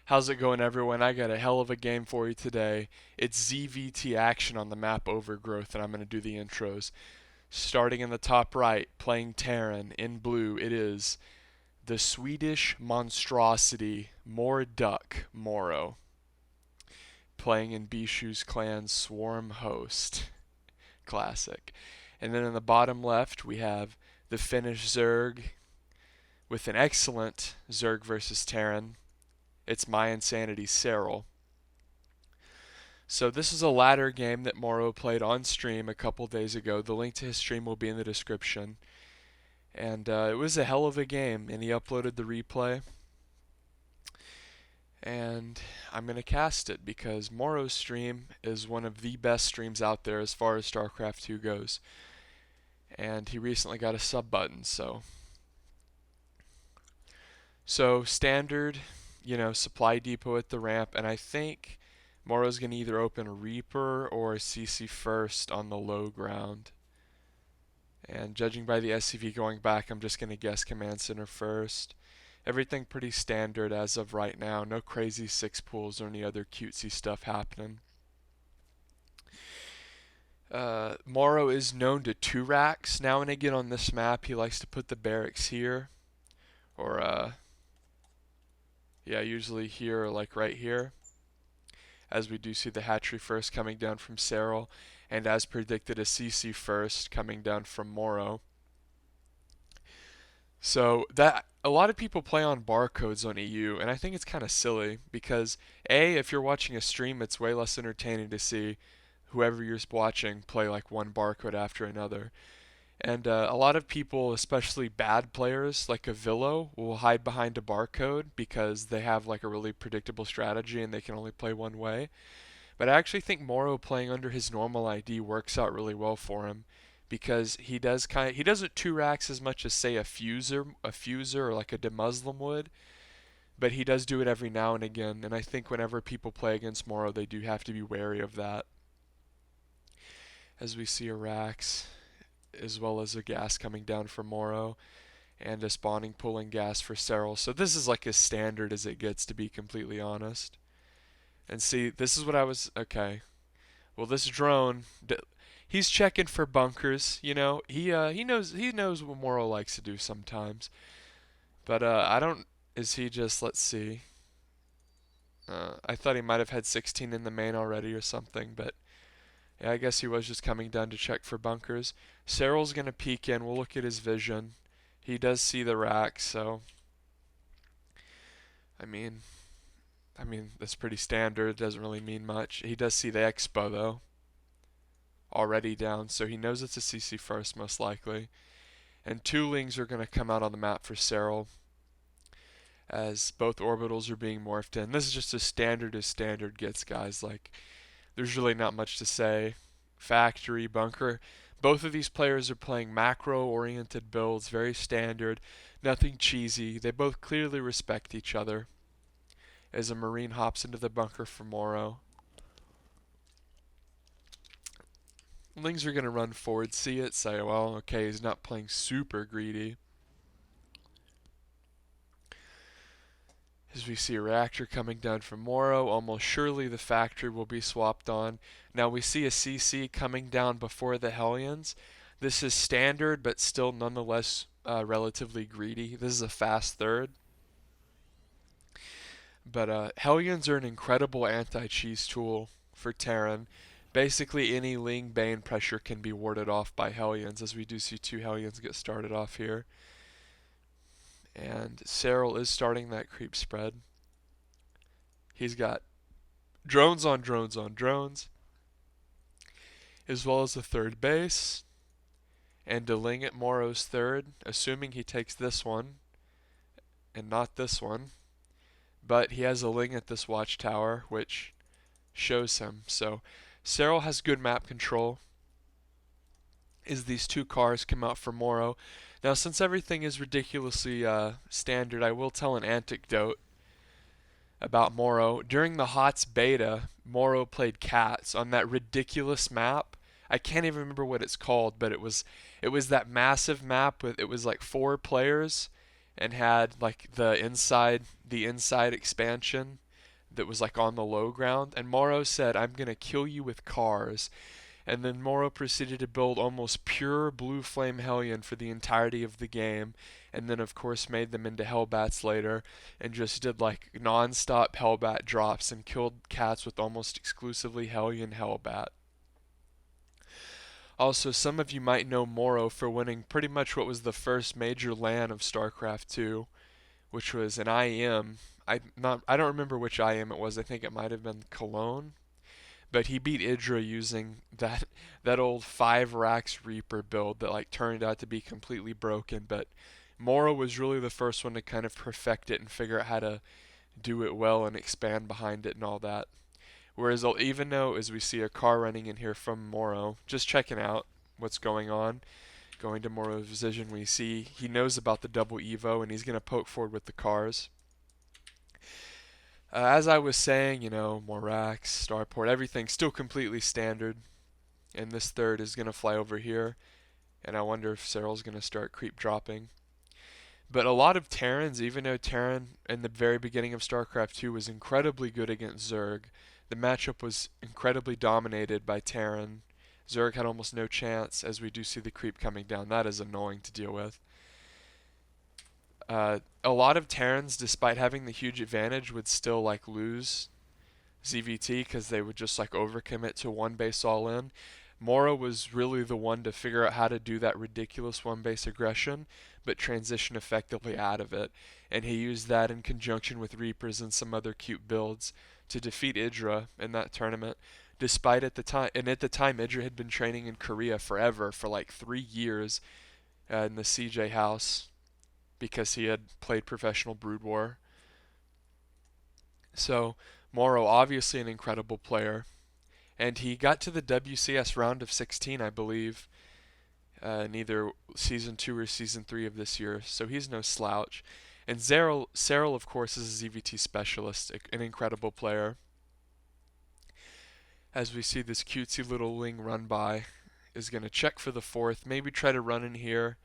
How's it going, everyone? I got a hell of a game for you today. It's ZvT action on the map Overgrowth, and I'm going to do the intros. Starting in the top right, playing Terran. In blue, it is the Swedish monstrosity morDuck Morrow. Playing in Bishu's clan Swarm Host. Classic. And then in the bottom left, we have the Finnish Zerg with an excellent Zerg versus Terran. It's my insanity Serral. So this is a ladder game that Morrow played on stream a couple days ago. The link to his stream will be in the description. And it was a hell of a game, and he uploaded the replay. And I'm going to cast it because Morrow's stream is one of the best streams out there as far as StarCraft 2 goes. And he recently got a sub button, so standard, supply depot at the ramp, and I think Morrow's going to either open a Reaper or a CC first on the low ground. And judging by the SCV going back, I'm just going to guess Command Center first. Everything pretty standard as of right now. No crazy six pools or any other cutesy stuff happening. Morrow is known to two racks. Now and again on this map, he likes to put the barracks here. Or, yeah, usually here or like right here. As we do see the hatchery first coming down from Serral, and as predicted, a CC first coming down from Morrow. So that a lot of people play on barcodes on EU, and I think it's kind of silly because A, if you're watching a stream, it's way less entertaining to see whoever you're watching play like one barcode after another. And a lot of people, especially bad players like a Villo, will hide behind a barcode because they have like a really predictable strategy and they can only play one way. But I actually think Morrow playing under his normal ID works out really well for him because he doesn't two racks as much as say a fuser or like a demuslim would, but he does do it every now and again. And I think whenever people play against Morrow, they do have to be wary of that. As we see a racks, as well as a gas coming down from Morrow, and a spawning pulling gas for Serral. So this is like as standard as it gets, to be completely honest. And see, this is what I was, okay. Well, this drone, he's checking for bunkers, he knows what Morrow likes to do sometimes. But I don't, is he just, let's see. I thought he might have had 16 in the main already or something, but yeah, I guess he was just coming down to check for bunkers. Serral's going to peek in. We'll look at his vision. He does see the rack, so I mean that's pretty standard. It doesn't really mean much. He does see the expo though, already down, so he knows it's a CC first most likely. And two lings are going to come out on the map for Serral as both orbitals are being morphed in. This is just as standard gets, guys. Like, there's really not much to say. Factory, bunker. Both of these players are playing macro-oriented builds, very standard, nothing cheesy. They both clearly respect each other. As a Marine hops into the bunker for Morrow. Lings are going to run forward, see it, say, well, okay, he's not playing super greedy. As we see a reactor coming down from Morrow, almost surely the factory will be swapped on. Now we see a CC coming down before the Hellions. This is standard, but still nonetheless relatively greedy. This is a fast third. But Hellions are an incredible anti-cheese tool for Terran. Basically any Ling Bane pressure can be warded off by Hellions, as we do see two Hellions get started off here. And Serral is starting that creep spread. He's got drones on drones on drones, as well as a third base, and a Ling at Morrow's third, assuming he takes this one, and not this one. But he has a Ling at this watchtower, which shows him. So Serral has good map control as these two cars come out for Morrow. Now, since everything is ridiculously standard, I will tell an anecdote about Morrow. During the HOTS beta, Morrow played Cats on that ridiculous map. I can't even remember what it's called, but it was that massive map with, it was like 4 players and had like the inside expansion. that was like on the low ground, and Morrow said, "I'm gonna kill you with cars." And then Morrow proceeded to build almost pure blue flame Hellion for the entirety of the game, and then of course made them into Hellbats later, and just did like non-stop Hellbat drops and killed cats with almost exclusively Hellion Hellbat. Also, some of you might know Morrow for winning pretty much what was the first major LAN of StarCraft 2, which was an IM. I don't remember which IM it was. I think it might have been Cologne, but he beat Idra using that old 5 racks Reaper build that like turned out to be completely broken. But Morrow was really the first one to kind of perfect it and figure out how to do it well and expand behind it and all that. Whereas even though as we see a car running in here from Morrow, just checking out what's going on, going to Morrow's vision, we see he knows about the double Evo and he's going to poke forward with the cars. As I was saying, more racks, starport, everything still completely standard. And this third is going to fly over here. And I wonder if Serral's going to start creep dropping. But a lot of Terrans, even though Terran in the very beginning of StarCraft 2 was incredibly good against Zerg, the matchup was incredibly dominated by Terran. Zerg had almost no chance, as we do see the creep coming down. That is annoying to deal with. A lot of Terrans, despite having the huge advantage, would still like lose ZvT because they would just like overcommit to one base all in. Morrow was really the one to figure out how to do that ridiculous one base aggression, but transition effectively out of it. And he used that in conjunction with Reapers and some other cute builds to defeat Idra in that tournament. Despite at the time, Idra had been training in Korea forever, for like 3 years in the CJ house, because he had played professional Brood War. So Morrow, obviously an incredible player, and he got to the WCS round of 16, I believe, in either season 2 or season 3 of this year. So he's no slouch. And Serral, of course, is a ZvT specialist, an incredible player. As we see this cutesy little Ling run by, is going to check for the 4th, maybe try to run in here,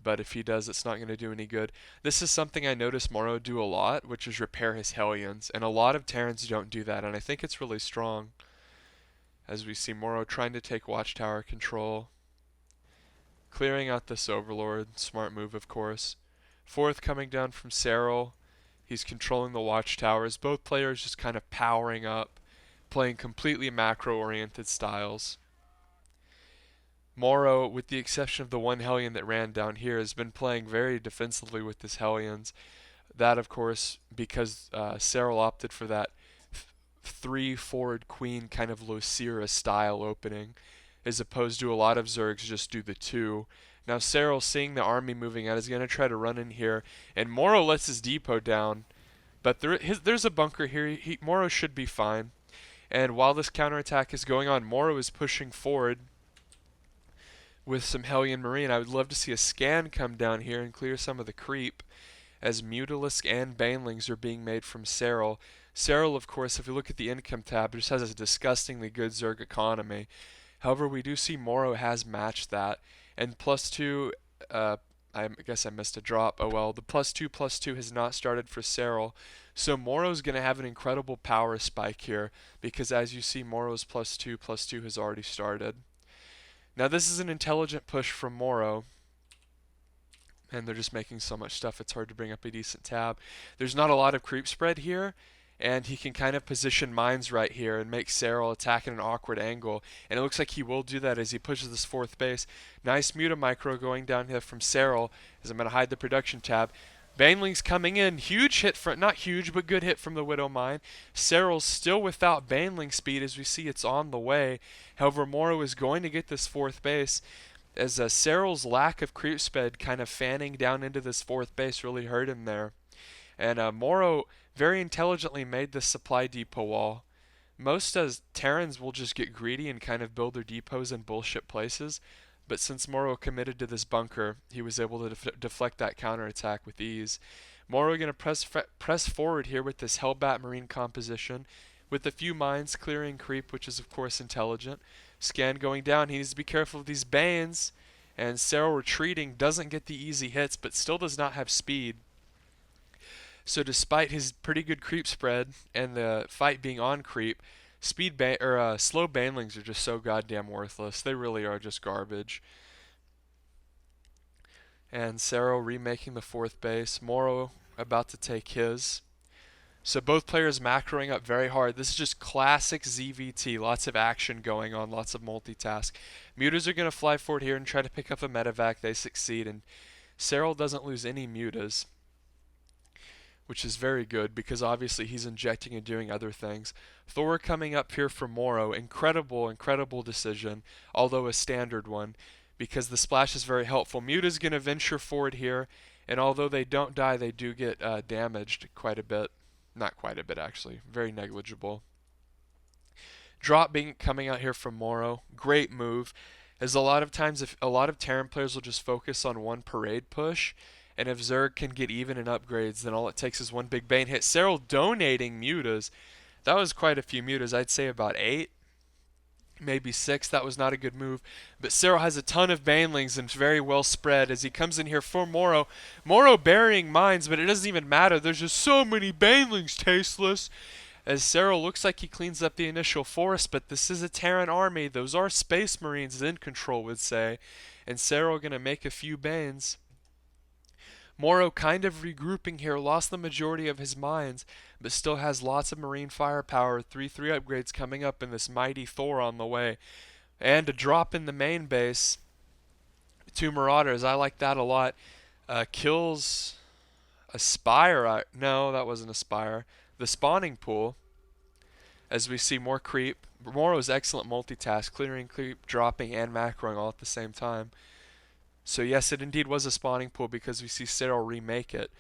but if he does, it's not going to do any good. This is something I noticed Morrow do a lot, which is repair his Hellions, and a lot of Terrans don't do that, and I think it's really strong. As we see Morrow trying to take Watchtower control, clearing out this Overlord, smart move of course. 4th coming down from Serral, he's controlling the Watchtowers, both players just kind of powering up, playing completely macro-oriented styles. Morrow, with the exception of the one Hellion that ran down here, has been playing very defensively with his Hellions. That, of course, because Serral opted for that 3 forward queen kind of Locira style opening, as opposed to a lot of Zergs just do the 2. Now Serral, seeing the army moving out, is going to try to run in here, and Morrow lets his depot down, but there's a bunker here. Morrow should be fine. And while this counterattack is going on, Morrow is pushing forward with some Hellion Marine. I would love to see a scan come down here and clear some of the creep, as Mutalisk and Banelings are being made from Serral. Serral, of course, if you look at the income tab, just has a disgustingly good Zerg economy. However, we do see Morrow has matched that. And +2, I guess I missed a drop. Oh well, the +2/+2 has not started for Serral. So Morrow's going to have an incredible power spike here, because as you see, Morrow's +2/+2 has already started. Now this is an intelligent push from Morrow, and they're just making so much stuff it's hard to bring up a decent tab. There's not a lot of creep spread here, and he can kind of position mines right here and make Serral attack at an awkward angle, and it looks like he will do that as he pushes this 4th base. Nice Mutamicro going down here from Serral, as I'm going to hide the production tab. Baneling's coming in, huge hit from, not huge, but good hit from the Widow Mine. Serral's still without Baneling speed, as we see it's on the way. However, Morrow is going to get this 4th base, as Serral's lack of creep speed kind of fanning down into this 4th base really hurt him there. And Morrow very intelligently made this supply depot wall. Most Terrans will just get greedy and kind of build their depots in bullshit places, but since Morrow committed to this bunker, he was able to deflect that counterattack with ease. Morrow going to press forward here with this Hellbat Marine composition, with a few mines clearing creep, which is of course intelligent. Scan going down, he needs to be careful of these Banes, and Serral retreating, doesn't get the easy hits, but still does not have speed. So despite his pretty good creep spread and the fight being on creep, slow banelings are just so goddamn worthless. They really are just garbage. And Serral remaking the fourth base. Morrow about to take his. So both players macroing up very hard. This is just classic ZvT. Lots of action going on, lots of multitask. Mutas are going to fly forward here and try to pick up a medevac. They succeed, and Serral doesn't lose any mutas, which is very good because obviously he's injecting and doing other things. Thor coming up here for Morrow. Incredible, incredible decision, although a standard one, because the splash is very helpful. Muta's going to venture forward here, and although they don't die, they do get damaged quite a bit. Not quite a bit, actually. Very negligible. Drop being coming out here from Morrow. Great move. As a lot of times, if a lot of Terran players will just focus on one parade push, and if Zerg can get even in upgrades, then all it takes is one big bane hit. Serral donating mutas. That was quite a few mutas. I'd say about 8, maybe 6. That was not a good move. But Serral has a ton of banelings and very well spread as he comes in here for Morrow. Morrow burying mines, but it doesn't even matter. There's just so many banelings, tasteless. As Serral looks like he cleans up the initial force, but this is a Terran army. Those are Space Marines in control, would say. And Serral going to make a few banes. Morrow kind of regrouping here, lost the majority of his mines, but still has lots of marine firepower. 3/3 upgrades coming up in this mighty Thor on the way. And a drop in the main base. 2 Marauders, I like that a lot. Kills a Spire. No, that wasn't a Spire. The spawning pool, as we see more creep. Morrow's excellent multitask, clearing, creep, dropping, and macroing all at the same time. So yes, it indeed was a spawning pool because we see Serral remake it.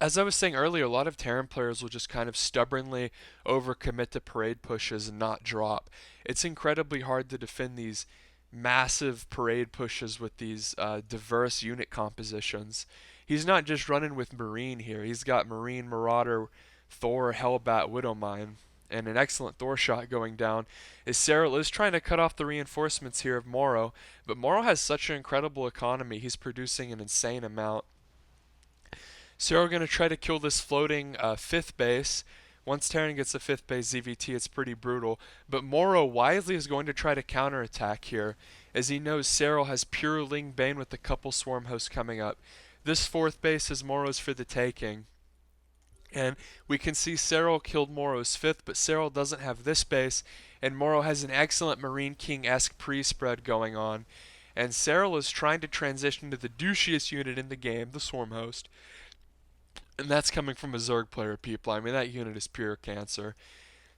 As I was saying earlier, a lot of Terran players will just kind of stubbornly overcommit to parade pushes and not drop. It's incredibly hard to defend these massive parade pushes with these diverse unit compositions. He's not just running with Marine here. He's got Marine, Marauder, Thor, Hellbat, Widowmine, and an excellent Thor shot going down. As Serral is trying to cut off the reinforcements here of Morrow, but Morrow has such an incredible economy. He's producing an insane amount. Serral going to try to kill this floating 5th base. Once Terran gets the 5th base ZvT, it's pretty brutal. But Morrow wisely is going to try to counterattack here, as he knows Serral has pure Ling Bane with a couple swarm hosts coming up. This 4th base is Morrow's for the taking. And we can see Serral killed Morrow's 5th, but Serral doesn't have this base, and Morrow has an excellent Marine King-esque pre-spread going on. And Serral is trying to transition to the douchiest unit in the game, the Swarm Host. And that's coming from a Zerg player, people. I mean, that unit is pure cancer.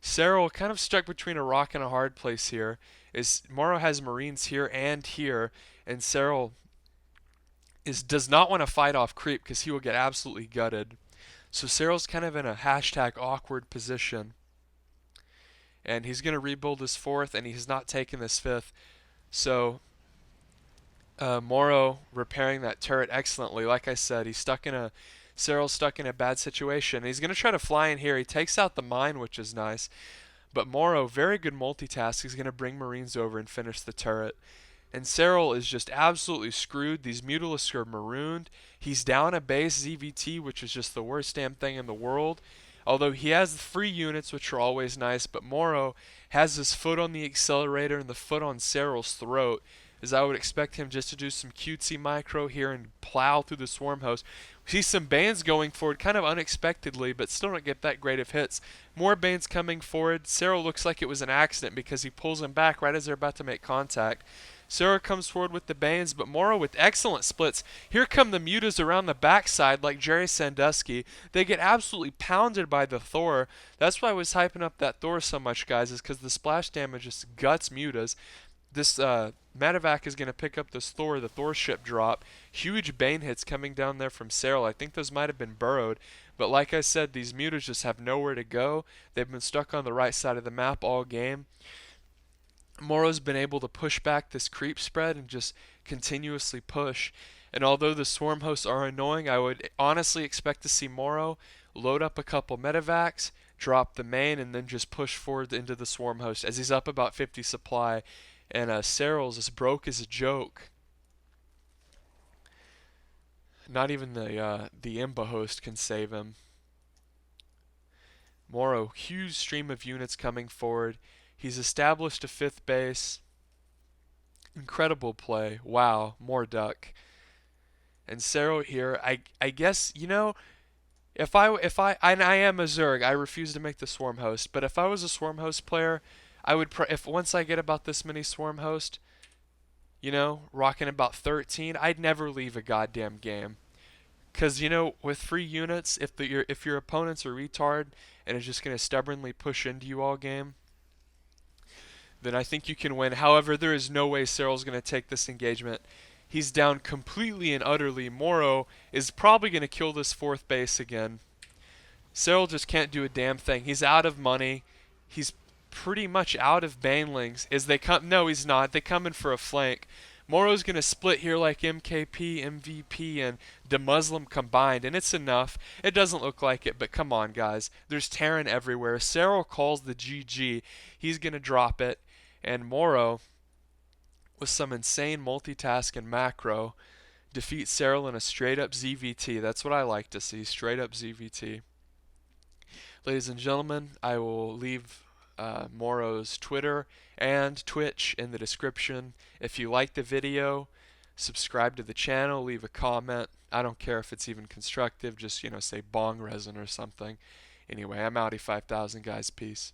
Serral kind of stuck between a rock and a hard place here. Morrow has Marines here and here, and Serral does not want to fight off creep because he will get absolutely gutted. So Serral's kind of in a hashtag awkward position. And he's going to rebuild his 4th, and he's not taking this 5th. So Morrow repairing that turret excellently. Like I said, Serral's stuck in a bad situation. He's going to try to fly in here. He takes out the mine, which is nice. But Morrow, very good multitask. He's going to bring Marines over and finish the turret. And Serral is just absolutely screwed. These Mutalisks are marooned. He's down a base ZvT, which is just the worst damn thing in the world. Although he has the free units, which are always nice, but Morrow has his foot on the accelerator and the foot on Serral's throat, as I would expect him just to do some cutesy micro here and plow through the swarm host. We see some Banes going forward kind of unexpectedly, but still don't get that great of hits. More Banes coming forward. Serral looks like it was an accident because he pulls them back right as they're about to make contact. Serral comes forward with the Banes, but Morrow with excellent splits. Here come the Mutas around the backside like Jerry Sandusky. They get absolutely pounded by the Thor. That's why I was hyping up that Thor so much, guys, is because the splash damage just guts Mutas. This Medevac is going to pick up this Thor, the Thor ship drop. Huge Bane hits coming down there from Serral. I think those might have been burrowed. But like I said, these Mutas just have nowhere to go. They've been stuck on the right side of the map all game. Morrow's been able to push back this creep spread and just continuously push. And although the swarm hosts are annoying, I would honestly expect to see Morrow load up a couple medevacs, drop the main, and then just push forward into the swarm host as he's up about 50 supply. And Serral's as broke as a joke. Not even the Imba host can save him. Morrow, huge stream of units coming forward. He's established a fifth base. Incredible play. Wow, morDuck. And Serral here, I guess, if I and I am a Zerg, I refuse to make the Swarm host, but if I was a Swarm host player, I would if once I get about this many Swarm host, rocking about 13, I'd never leave a goddamn game. Cause with free units, if your opponent's a retard and is just gonna stubbornly push into you all game, then I think you can win. However, there is no way Serral's gonna take this engagement. He's down completely and utterly. Morrow is probably gonna kill this fourth base again. Serral just can't do a damn thing. He's out of money. He's pretty much out of banelings. As they come, no, he's not. They come in for a flank. Morrow's gonna split here like MKP, MVP, and DeMuslim combined, and it's enough. It doesn't look like it, but come on, guys. There's Terran everywhere. Serral calls the GG. He's gonna drop it, and Morrow, with some insane multitask and macro, defeats Serral in a straight up ZvT. That's what I like to see. Straight up ZvT. Ladies and gentlemen, I will leave Morrow's Twitter and Twitch in the description. If you like the video, subscribe to the channel, leave a comment. I don't care if it's even constructive, just say bong resin or something. Anyway, I'm Audi 5000, guys. Peace.